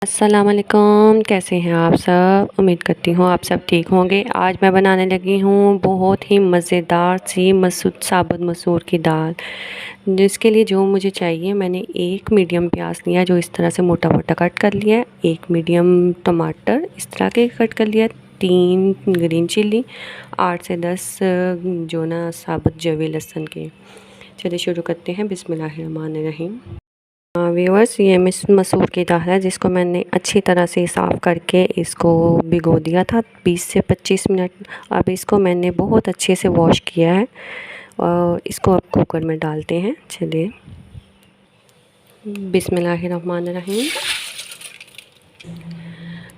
अस्सलाम वालेकुम, कैसे हैं आप सब। उम्मीद करती हूँ आप सब ठीक होंगे। आज मैं बनाने लगी हूँ बहुत ही मज़ेदार सी साबुत मसूर की दाल। जिसके लिए जो मुझे चाहिए, मैंने एक मीडियम प्याज लिया जो इस तरह से मोटा मोटा कट कर लिया, एक मीडियम टमाटर इस तरह के कट कर लिया, 3 ग्रीन चिल्ली, 8 से 10 जो ना साबुत जवे लहसुन के। चलिए शुरू करते हैं। बिस्मिल्लाहिर्रहमानिर्रहीम। व्यूअर्स, ये मसूर की दाल है जिसको मैंने अच्छी तरह से साफ़ करके इसको भिगो दिया था 20 से 25 मिनट। अब इसको मैंने बहुत अच्छे से वॉश किया है और इसको अब कुकर में डालते हैं। चलिए बिस्मिल्लाहिर्रहमानिर्रहीम।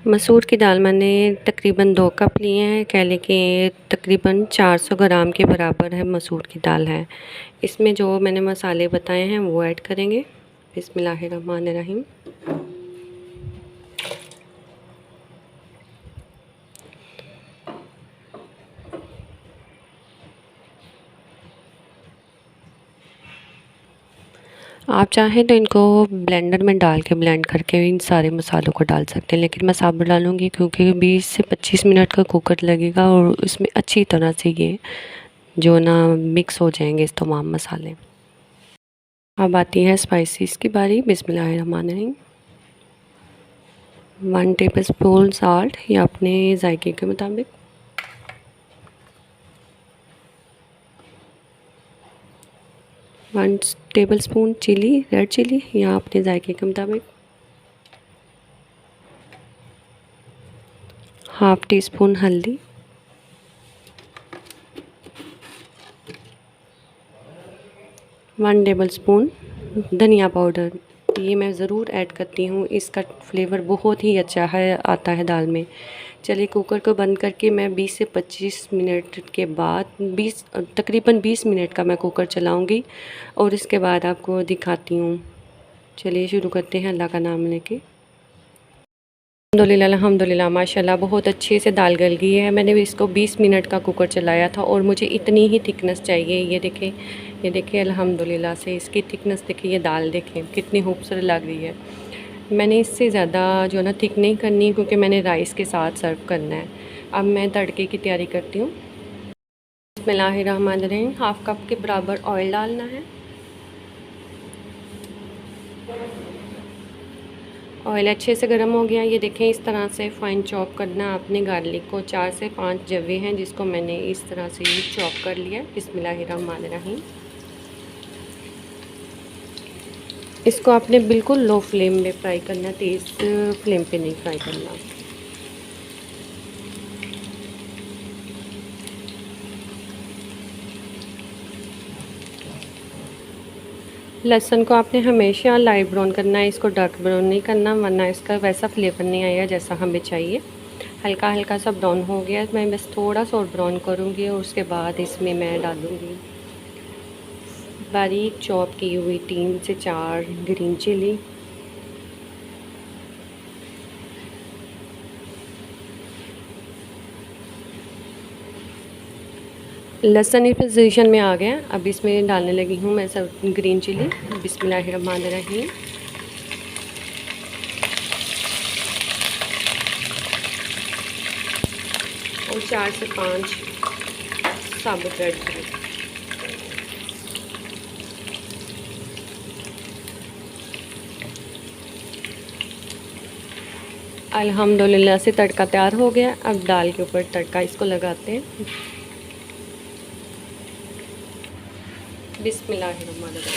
मसूर की दाल मैंने तकरीबन 2 कप लिए हैं। कह लें कि तकरीबन 400 ग्राम के बराबर है मसूर की दाल है। इसमें जो मैंने मसाले बताए हैं वो ऐड करेंगे। बिस्मिल्लाहिर्रहमानिर्रहीम। आप चाहें तो इनको ब्लेंडर में डाल के ब्लेंड करके इन सारे मसालों को डाल सकते हैं, लेकिन मैं साबुत डालूँगी क्योंकि 20 से 25 मिनट का कुकर लगेगा और इसमें अच्छी तरह से ये जो ना मिक्स हो जाएंगे इस तमाम मसाले। अब आती है स्पाइसेस की बारी। बिस्मिल्लाहिर्रहमानिर्रहीम। 1 टेबल स्पून साल्ट या अपने जायके के मुताबिक, 1 tablespoon chilli, red chilli या अपने जायके के मुताबिक, 1/2 टी स्पून हल्दी, 1 टेबल स्पून धनिया पाउडर। ये मैं ज़रूर ऐड करती हूँ, इसका फ्लेवर बहुत ही अच्छा है आता है दाल में। चलिए कुकर को बंद करके मैं 20 से 25 मिनट के बाद तकरीबन 20 मिनट का मैं कुकर चलाऊँगी और इसके बाद आपको दिखाती हूँ। चलिए शुरू करते हैं अल्लाह का नाम लेके। अल्हम्दुलिल्लाह माशाल्लाह बहुत अच्छे से दाल गल गई है। मैंने भी इसको 20 मिनट का कुकर चलाया था और मुझे इतनी ही थिकनेस चाहिए। ये देखें अल्हम्दुलिल्लाह से इसकी थिकनेस देखिए, ये दाल देखें कितनी खूबसूरत लग रही है। मैंने इससे ज़्यादा जो ना थिक नहीं करनी क्योंकि मैंने राइस के साथ सर्व करना है। अब मैं तड़के की तैयारी करती हूँ। बिस्मिल्लाहिर्रहमानिर्रहीम। 1/2 कप के बराबर ऑयल डालना है। ऑयल अच्छे से गर्म हो गया। ये देखें इस तरह से फ़ाइन चॉप करना है आपने गार्लिक को। 4 से 5 जवे हैं जिसको मैंने इस तरह से चॉप कर लिया। बिस्मिल्लाहिर्रहमानिर्रहीम। इसको आपने बिल्कुल लो फ्लेम में फ्राई करना, तेज़ फ्लेम पे नहीं फ्राई करना। लहसुन को आपने हमेशा लाइट ब्राउन करना है, इसको डार्क ब्राउन नहीं करना वरना इसका वैसा फ्लेवर नहीं आएगा जैसा हमें चाहिए। हल्का हल्का सा ब्राउन हो गया, मैं बस थोड़ा सा और ब्राउन करूँगी और उसके बाद इसमें मैं डालूँगी बारीक चॉप की हुई 3 से 4 ग्रीन चिली, लहसुन इस पोजीशन में आ गया। अब इसमें डालने लगी हूँ मैं सब ग्रीन चिली। बिस्मिल्लाहिर्रहमानिर्रहीम। और 4 से 5 साबुत रेड चिली। अल्हम्दुलिल्लाह से तड़का तैयार हो गया। अब दाल के ऊपर तड़का इसको लगाते हैं। बिस्मिल्लाहिर्रहमानिर्रहीम।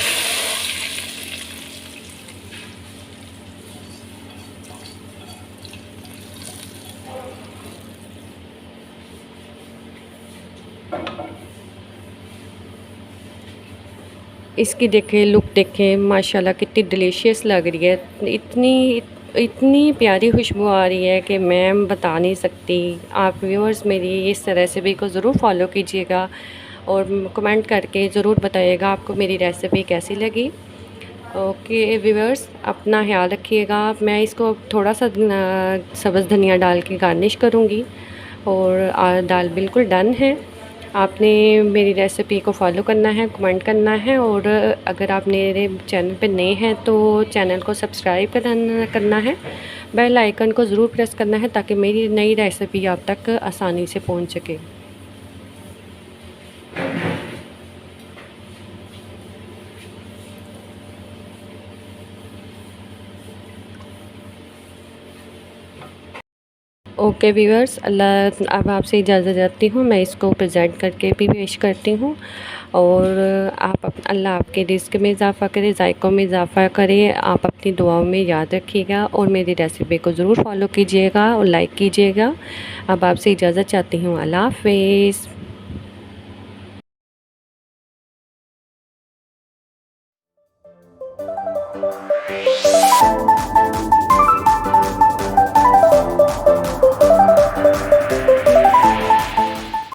इसकी देखें लुक देखें माशाल्लाह कितनी डिलीशियस लग रही है। इतनी प्यारी खुशबू आ रही है कि मैं बता नहीं सकती। आप व्यूअर्स मेरी इस रेसिपी को ज़रूर फॉलो कीजिएगा और कमेंट करके ज़रूर बताइएगा आपको मेरी रेसिपी कैसी लगी। ओके व्यूअर्स, अपना ख्याल रखिएगा। मैं इसको थोड़ा सा सब्ज़ धनिया डाल के गार्निश करूँगी और दाल बिल्कुल डन है। आपने मेरी रेसिपी को फॉलो करना है, कमेंट करना है, और अगर आप मेरे चैनल पे नए हैं तो चैनल को सब्सक्राइब करना है। बेल आइकन को ज़रूर प्रेस करना है ताकि मेरी नई रेसिपी आप तक आसानी से पहुंच सके। ओके व्यूअर्स, अल्लाह, अब आपसे इजाज़त चाहती हूँ। मैं इसको प्रेजेंट करके भी पेश करती हूँ, और अल्लाह आपके रिज़्क़ में इज़ाफ़ा करे, ज़ायक़ों में इज़ाफ़ा करे। आप अपनी दुआओं में याद रखिएगा और मेरी रेसिपी को ज़रूर फॉलो कीजिएगा और लाइक कीजिएगा। अब आपसे इजाज़त चाहती हूँ। अल्लाह हाफ़िज़।